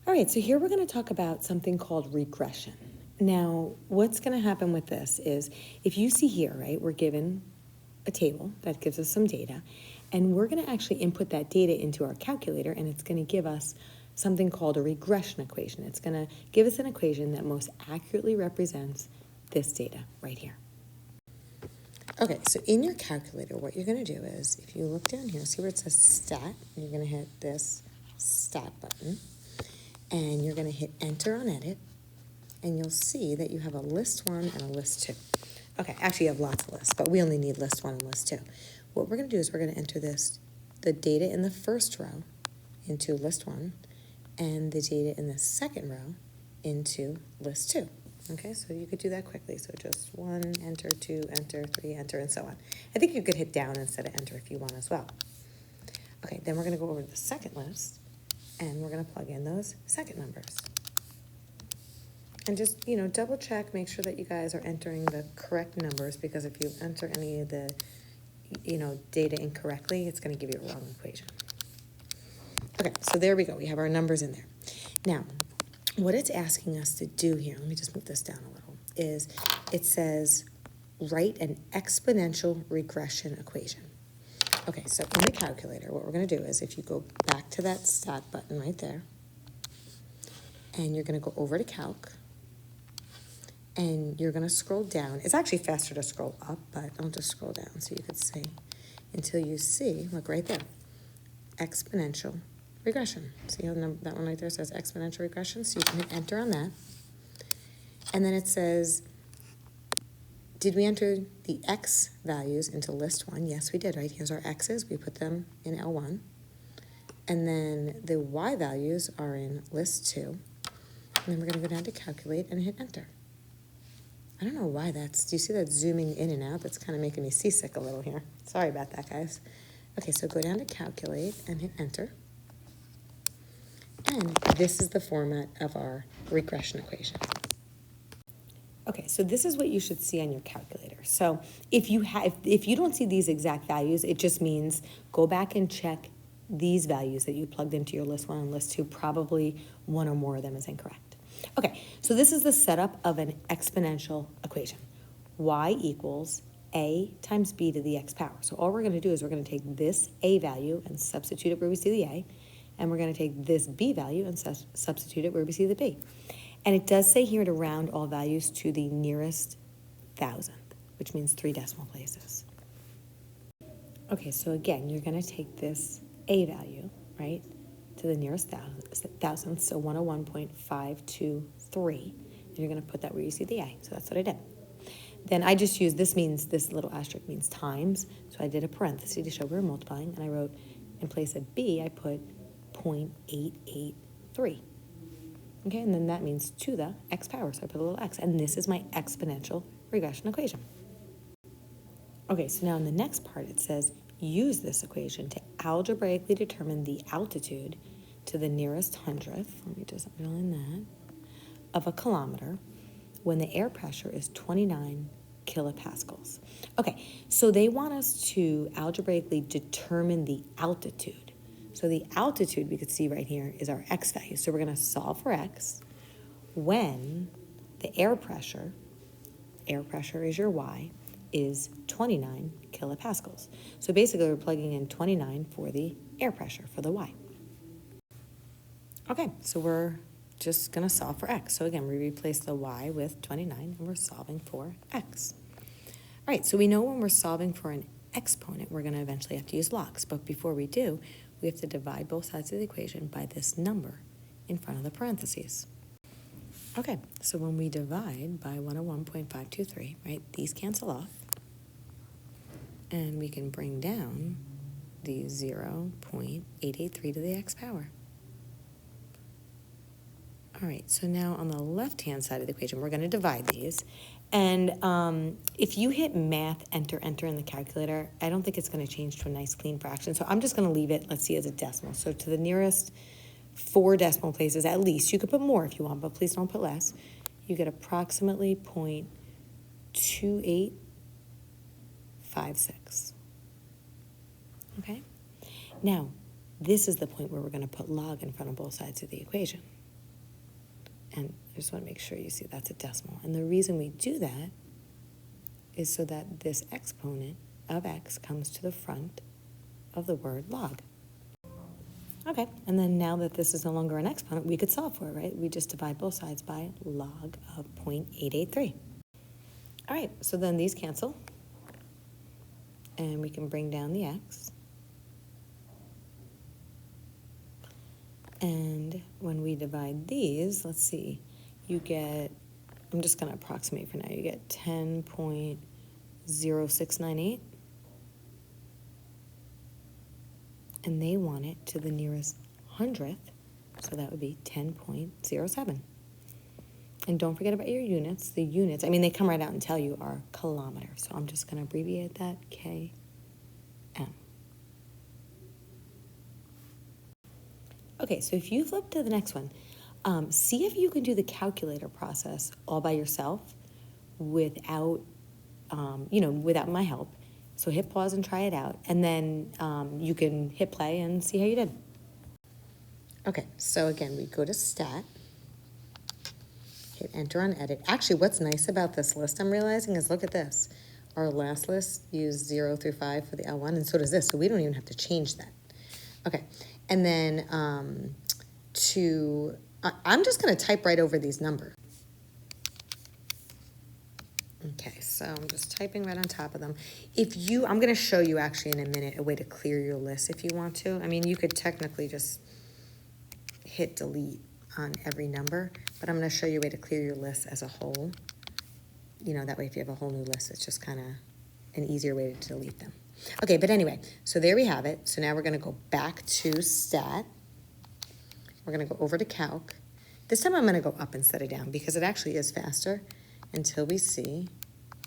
All right, so here we're going to talk about something called regression. Now, what's going to happen with this is, if you see here, right, we're given a table that gives us some data, and we're going to actually input that data into our calculator, and it's going to give us something called a regression equation. It's going to give us an equation that most accurately represents this data right here. Okay, so in your calculator, what you're going to do is, if you look down here, see where it says stat, you're going to hit this stat button, and you're going to hit enter on edit, and you'll see that you have a list 1 and a list 2. Okay, actually you have lots of lists, but we only need list 1 and list 2. What we're going to do is we're going to enter the data in the first row into list 1, and the data in the second row into list 2. Okay, so you could do that quickly. So just 1, enter, 2, enter, 3, enter, and so on. I think you could hit down instead of enter if you want as well. Okay, then we're going to go over to the second list, and we're going to plug in those second numbers. And just, double check, make sure that you guys are entering the correct numbers, because if you enter any of the, data incorrectly, it's going to give you a wrong equation. Okay, so there we go. We have our numbers in there. Now, what it's asking us to do here, let me just move this down a little, is it says write an exponential regression equation. Okay, so in the calculator, what we're going to do is, if you go back to that stat button right there, and you're going to go over to calc, and you're going to scroll down. It's actually faster to scroll up, but I'll just scroll down so you could see until you see, look right there, exponential regression. See how that one right there says exponential regression? So you can hit enter on that. And then it says, did we enter the x values into list 1? Yes, we did, right? Here's our x's. We put them in L1. And then the y values are in list 2. And then we're going to go down to calculate and hit enter. I don't know why do you see that zooming in and out? That's kind of making me seasick a little here. Sorry about that, guys. Okay, so go down to calculate and hit enter. And this is the format of our regression equation. Okay, so this is what you should see on your calculator. So if you don't see these exact values, it just means go back and check these values that you plugged into your list 1 and list 2. Probably one or more of them is incorrect. Okay, so this is the setup of an exponential equation. Y equals a times b to the x power. So all we're going to do is we're going to take this a value and substitute it where we see the a, and we're going to take this b value and substitute it where we see the b. And it does say here to round all values to the nearest thousandth, which means 3 decimal places. Okay, so again, you're going to take this a value, right, to the nearest thousandth, so 101.523, and you're going to put that where you see the a. So that's what I did. Then I just used, this little asterisk means times, so I did a parenthesis to show we were multiplying, and I wrote, in place of b, I put 0.883. Okay, and then that means to the x power, so I put a little x, and this is my exponential regression equation. Okay, so now in the next part it says, use this equation to algebraically determine the altitude to the nearest hundredth, let me just underline that, of a kilometer when the air pressure is 29 kilopascals. Okay, so they want us to algebraically determine the altitude. So the altitude we could see right here is our x value. So we're going to solve for x when the air pressure is your y, is 29 kilopascals. So basically we're plugging in 29 for the air pressure, for the y. Okay, so we're just going to solve for x. So again, we replace the y with 29, and we're solving for x. All right, so we know when we're solving for an exponent, we're going to eventually have to use logs. But before we do, we have to divide both sides of the equation by this number in front of the parentheses. Okay, so when we divide by 101.523, right, these cancel off, and we can bring down the 0.883 to the x power. All right, so now on the left-hand side of the equation, we're going to divide these. And if you hit math, enter in the calculator, I don't think it's going to change to a nice clean fraction. So I'm just going to leave it, let's see, as a decimal. So to the nearest 4 decimal places, at least. You could put more if you want, but please don't put less. You get approximately 0.2856. Okay? Now, this is the point where we're going to put log in front of both sides of the equation. And I just want to make sure you see that's a decimal. And the reason we do that is so that this exponent of x comes to the front of the word log. Okay, and then now that this is no longer an exponent, we could solve for it, right? We just divide both sides by log of 0.883. All right, so then these cancel, and we can bring down the x. And when we divide these, let's see, you get, I'm just going to approximate for now, you get 10.0698. And they want it to the nearest hundredth, so that would be 10.07. And don't forget about your units. The units, I mean, they come right out and tell you are kilometers, so I'm just going to abbreviate that, km. Okay, so if you flip to the next one, see if you can do the calculator process all by yourself without, without my help. So hit pause and try it out, and then you can hit play and see how you did. Okay, so again, we go to Stat, hit Enter on Edit. Actually, what's nice about this list, I'm realizing, is look at this. Our last list used 0 through 5 for the L1, and so does this, so we don't even have to change that. Okay, and then I'm just going to type right over these numbers. Okay, so I'm just typing right on top of them. I'm going to show you actually in a minute a way to clear your list if you want to. I mean, you could technically just hit delete on every number, but I'm going to show you a way to clear your list as a whole. That way if you have a whole new list, it's just kind of an easier way to delete them. Okay, but anyway, so there we have it. So now we're going to go back to Stat. We're going to go over to Calc. This time I'm going to go up instead of down because it actually is faster until we see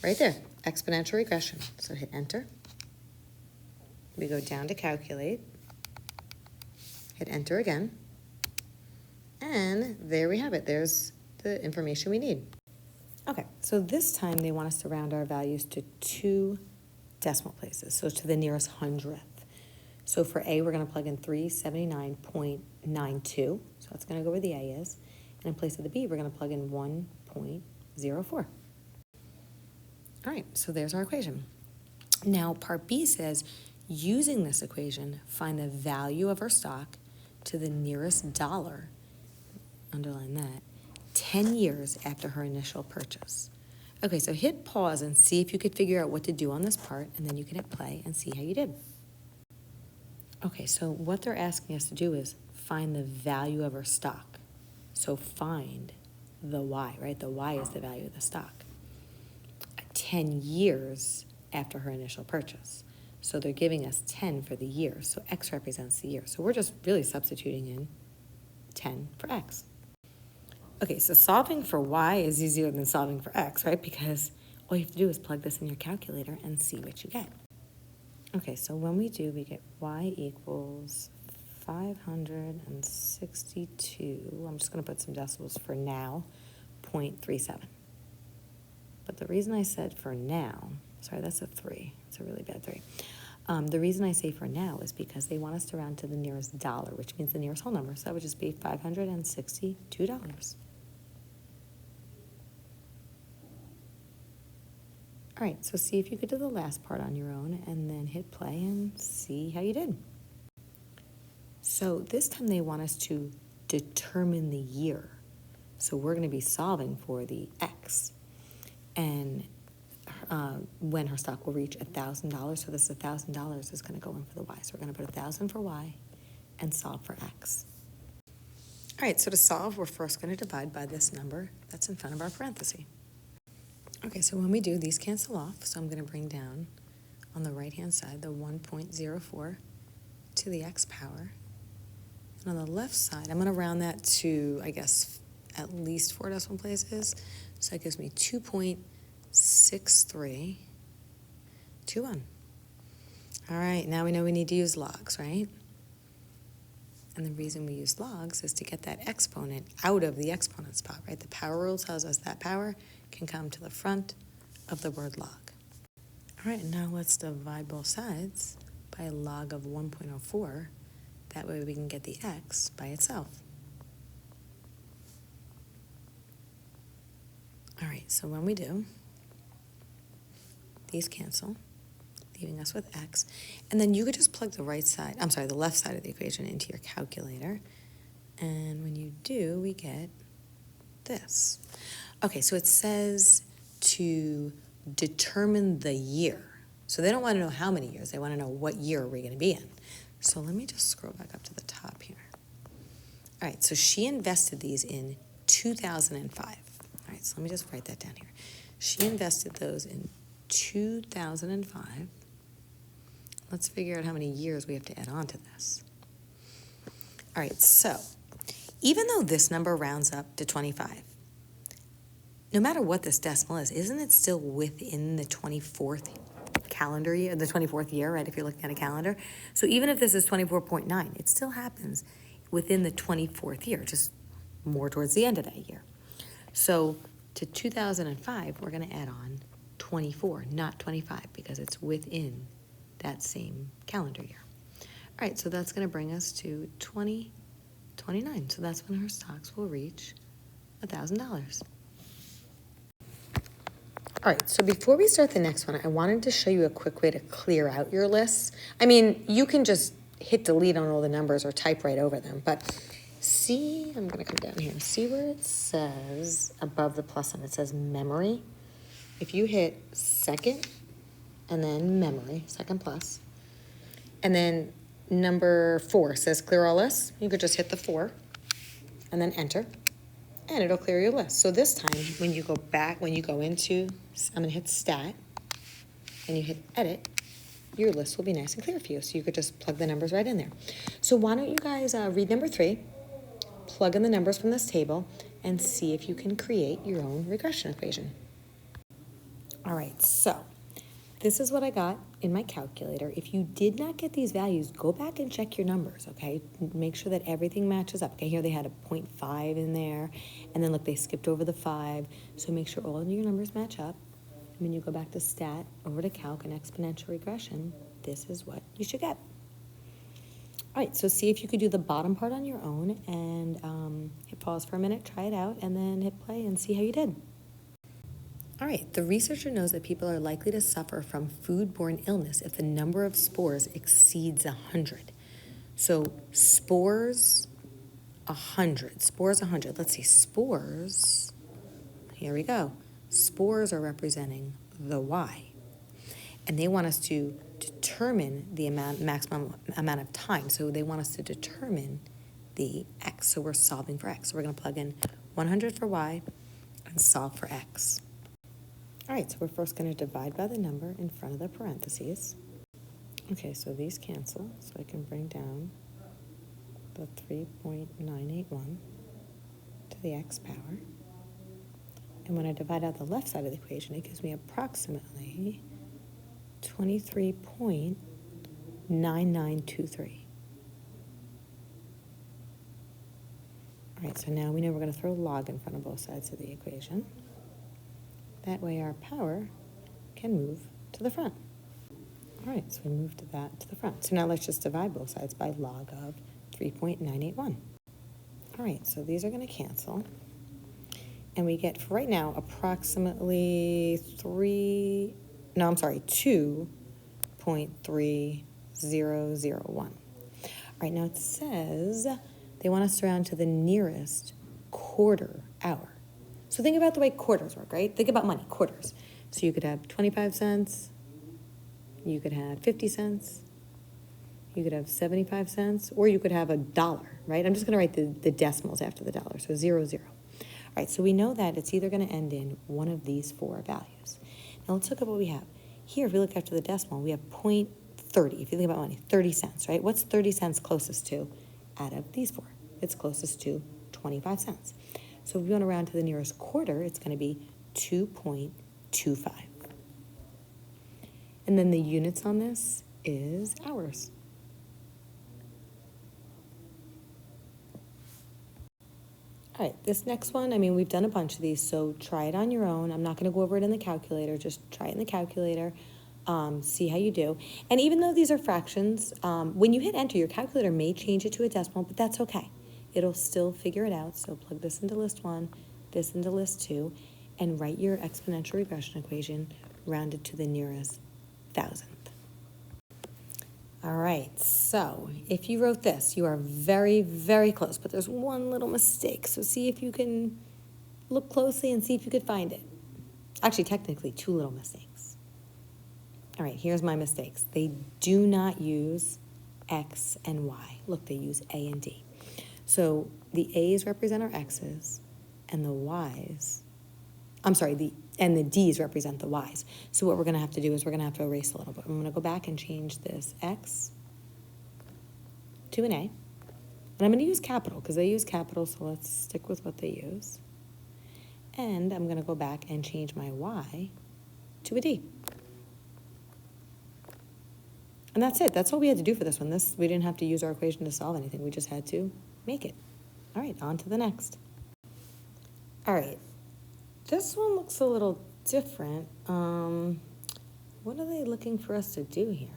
right there, exponential regression. So hit Enter. We go down to Calculate. Hit Enter again. And there we have it. There's the information we need. Okay, so this time they want us to round our values to 2 decimal places, so to the nearest hundredth. So for A, we're going to plug in 379.92, so that's going to go where the A is. And in place of the B, we're going to plug in 1.04. All right, so there's our equation. Now, part B says, using this equation, find the value of our stock to the nearest dollar, underline that, 10 years after her initial purchase. Okay, so hit pause and see if you could figure out what to do on this part, and then you can hit play and see how you did. Okay, so what they're asking us to do is find the value of our stock. So find the Y, right? The Y is the value of the stock. 10 years after her initial purchase. So they're giving us 10 for the year, so X represents the year. So we're just really substituting in 10 for X. Okay, so solving for Y is easier than solving for X, right? Because all you have to do is plug this in your calculator and see what you get. Okay, so when we do, we get Y equals 562. I'm just going to put some decimals for now, 0.37. But the reason I said for now, sorry, that's a 3. It's a really bad 3. The reason I say for now is because they want us to round to the nearest dollar, which means the nearest whole number. So that would just be $562. All right, so see if you could do the last part on your own and then hit play and see how you did. So this time they want us to determine the year. So we're going to be solving for the X. And when her stock will reach $1,000, so this $1,000 is going to go in for the Y. So we're going to put 1,000 for Y and solve for X. All right, so to solve, we're first going to divide by this number that's in front of our parenthesis. Okay, so when we do, these cancel off, so I'm going to bring down on the right-hand side the 1.04 to the X power. And on the left side, I'm going to round that to, I guess, at least 4 decimal places. So that gives me 2.6321. All right, now we know we need to use logs, right? And the reason we use logs is to get that exponent out of the exponent spot, right? The power rule tells us that power can come to the front of the word log. All right, now let's divide both sides by a log of 1.04. That way we can get the X by itself. All right, so when we do, these cancel, leaving us with x. And then you could just plug the left side of the equation into your calculator. And when you do, we get this. Okay, so it says to determine the year. So they don't want to know how many years, they want to know what year are we going to be in. So let me just scroll back up to the top here. All right, so she invested these in 2005. All right, so let me just write that down here. She invested those in 2005. Let's figure out how many years we have to add on to this. All right, so even though this number rounds up to 25, no matter what this decimal is, isn't it still within the 24th calendar year, the 24th year, right, if you're looking at a calendar? So even if this is 24.9, it still happens within the 24th year, just more towards the end of that year. So to 2005, we're going to add on 24, not 25, because it's within that same calendar year. All right, so that's going to bring us to 2029. So that's when her stocks will reach $1,000. All right, so before we start the next one, I wanted to show you a quick way to clear out your lists. I mean, you can just hit delete on all the numbers or type right over them, but see, I'm going to come down here and see where it says above the plus sign, it says memory. If you hit second and then memory, second plus, and then number 4 says clear all lists, you could just hit the 4 and then enter, and it'll clear your list. So this time, when you go into, I'm going to hit stat, and you hit edit, your list will be nice and clear for you. So you could just plug the numbers right in there. So why don't you guys read number 3, plug in the numbers from this table, and see if you can create your own regression equation. All right, so this is what I got in my calculator. If you did not get these values, go back and check your numbers, okay? Make sure that everything matches up. Okay, here they had a 0.5 in there, and then look, they skipped over the 5. So make sure all of your numbers match up. And when you go back to stat, over to calc and exponential regression, this is what you should get. All right, so see if you could do the bottom part on your own, and hit pause for a minute, try it out, and then hit play and see how you did. All right, the researcher knows that people are likely to suffer from foodborne illness if the number of spores exceeds 100. So spores, 100. Spores, 100. Let's see, spores, here we go. Spores are representing the Y. And they want us to determine the maximum amount of time. So they want us to determine the X. So we're solving for X. So we're going to plug in 100 for Y and solve for X. All right, so we're first going to divide by the number in front of the parentheses. Okay, so these cancel, so I can bring down the 3.981 to the X power. And when I divide out the left side of the equation, it gives me approximately 23.9923. All right, so now we know we're going to throw log in front of both sides of the equation. That way our power can move to the front. All right, so we moved that to the front. So now let's just divide both sides by log of 3.981. All right, so these are going to cancel. And we get, for right now, approximately 2.3001. All right, now it says they want us to round to the nearest quarter hour. So think about the way quarters work, right? Think about money, quarters. So you could have 25 cents, you could have 50 cents, you could have 75 cents, or you could have $1, right? I'm just going to write the decimals after the dollar, so 00. All right, so we know that it's either going to end in one of these 4 values. Now let's look at what we have. Here, if we look after the decimal, we have 0.30. If you think about money, 30 cents, right? What's 30 cents closest to out of these 4? It's closest to 25 cents. So if we want to round to the nearest quarter, it's going to be 2.25. And then the units on this is hours. All right, this next one, I mean, we've done a bunch of these, so try it on your own. I'm not going to go over it in the calculator. Just try it in the calculator, see how you do. And even though these are fractions, when you hit enter, your calculator may change it to a decimal, but that's okay. It'll still figure it out. So plug this into list 1, this into list 2, and write your exponential regression equation rounded to the nearest thousandth. All right, so if you wrote this, you are very, very close, but there's one little mistake. So see if you can look closely and see if you could find it. Actually, technically, two little mistakes. All right, here's my mistakes. They do not use X and Y. Look, they use A and D. So the A's represent our X's, and the Y's, and the D's represent the Y's. So what we're going to have to do is we're going to have to erase a little bit. I'm going to go back and change this X to an A. And I'm going to use capital because they use capital, so let's stick with what they use. And I'm going to go back and change my Y to a D. And that's it. That's all we had to do for this one. We didn't have to use our equation to solve anything. We just had to make it. All right, on to the next. All right, this one looks a little different. What are they looking for us to do here?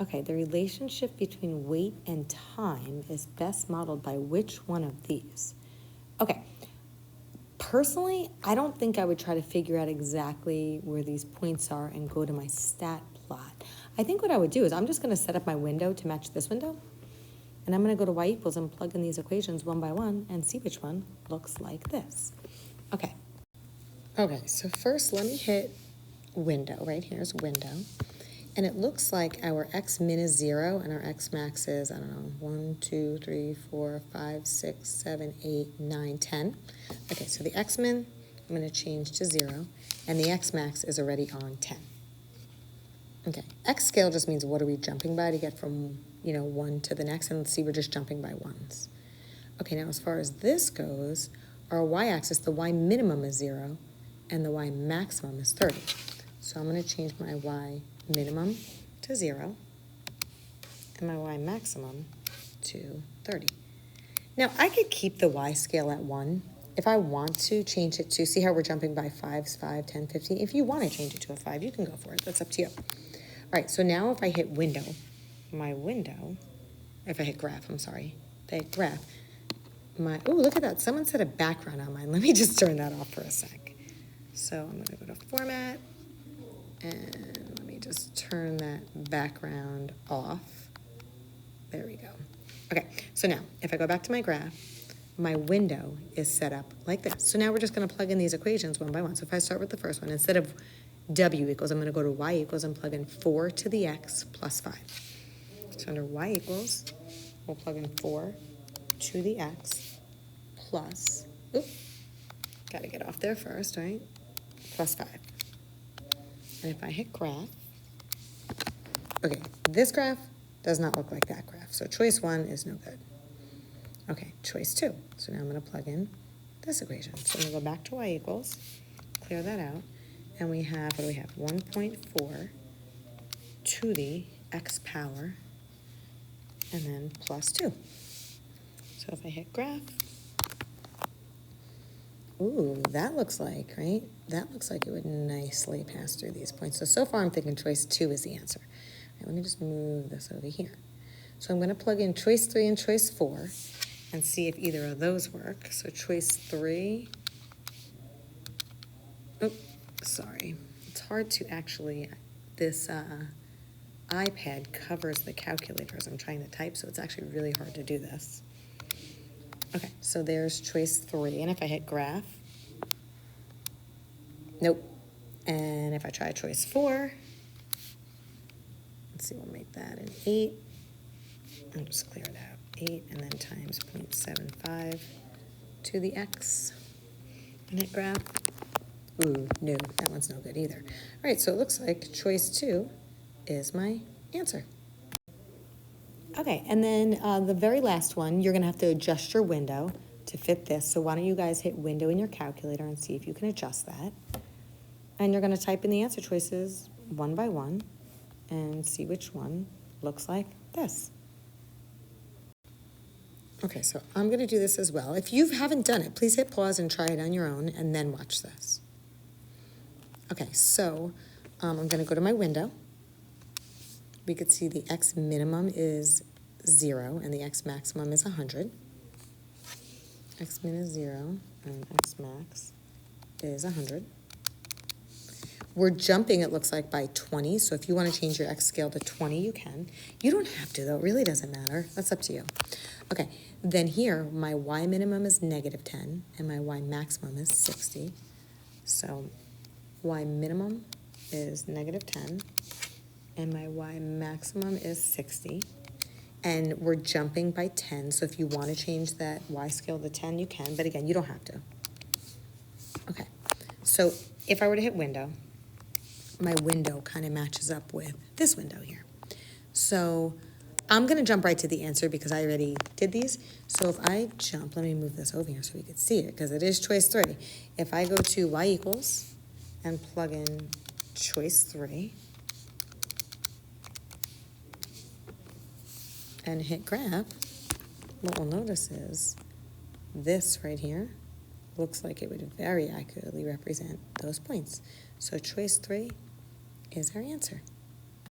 Okay, the relationship between weight and time is best modeled by which one of these? Okay, personally, I don't think I would try to figure out exactly where these points are and go to my stat plot. I think what I would do is I'm just going to set up my window to match this window. And I'm going to go to y equals and plug in these equations one by one and see which one looks like this. Okay. Okay, so first let me hit window. Right here's window. And it looks like our x min is 0 and our x max is, I don't know, 1, 2, 3, 4, 5, 6, 7, 8, 9, 10. Okay, so the x min I'm going to change to 0. And the x max is already on 10. Okay, x scale just means what are we jumping by to get from, 1 to the next, and let's see, we're just jumping by ones. Okay, now as far as this goes, our y-axis, the y minimum is 0, and the y maximum is 30. So I'm going to change my y minimum to 0, and my y maximum to 30. Now, I could keep the y scale at 1. If I want to change it to, see how we're jumping by 5s, 5, 10, 15? If you want to change it to a 5, you can go for it. That's up to you. All right, so now if I hit window, if I hit graph, oh, look at that. Someone set a background on mine. Let me just turn that off for a sec. So I'm going to go to format, and let me just turn that background off. There we go. Okay, so now if I go back to my graph, my window is set up like this. So now we're just going to plug in these equations one by one. So if I start with the first one, instead of w equals, I'm going to go to y equals and plug in 4 to the x plus 5. So under y equals, we'll plug in 4 to the x plus, got to get off there first, right? Plus 5. And if I hit graph, okay, this graph does not look like that graph. So choice 1 is no good. Okay, choice 2. So now I'm going to plug in this equation. So I'm going to go back to y equals, clear that out, and we have, what do we have? 1.4 to the x power, and then plus 2. So if I hit graph, ooh, that looks like, right? That looks like it would nicely pass through these points. So far I'm thinking choice 2 is the answer. All right, let me just move this over here. So I'm going to plug in choice 3 and choice 4 and see if either of those work. So choice 3, sorry. It's hard to actually, this iPad covers the calculator as I'm trying to type, so it's actually really hard to do this. Okay, so there's choice 3, and if I hit graph, nope. And if I try choice 4, let's see, we'll make that an 8. I'll just clear it out. 8 and then times 0.75 to the x. And hit graph. Ooh, no, that one's no good either. All right, so it looks like choice 2 is my answer. Okay, and then the very last one, you're going to have to adjust your window to fit this. So why don't you guys hit window in your calculator and see if you can adjust that. And you're going to type in the answer choices one by one and see which one looks like this. Okay, so I'm going to do this as well. If you haven't done it, please hit pause and try it on your own and then watch this. Okay, so I'm going to go to my window. We could see the x minimum is 0 and the x maximum is 100. X min is 0 and x max is 100. We're jumping, it looks like, by 20, so if you want to change your x scale to 20, you can. You don't have to, though. It really doesn't matter. That's up to you. Okay, then here, my y minimum is -10, and my y maximum is 60. So y minimum is -10, and my y maximum is 60. And we're jumping by 10, so if you want to change that y scale to 10, you can, but again, you don't have to. Okay, so if I were to hit window, my window kind of matches up with this window here. So I'm going to jump right to the answer because I already did these. So if I jump, let me move this over here so we could see it because it is choice 3. If I go to y equals and plug in choice 3 and hit graph, what we'll notice is this right here looks like it would very accurately represent those points. So choice 3 is our answer.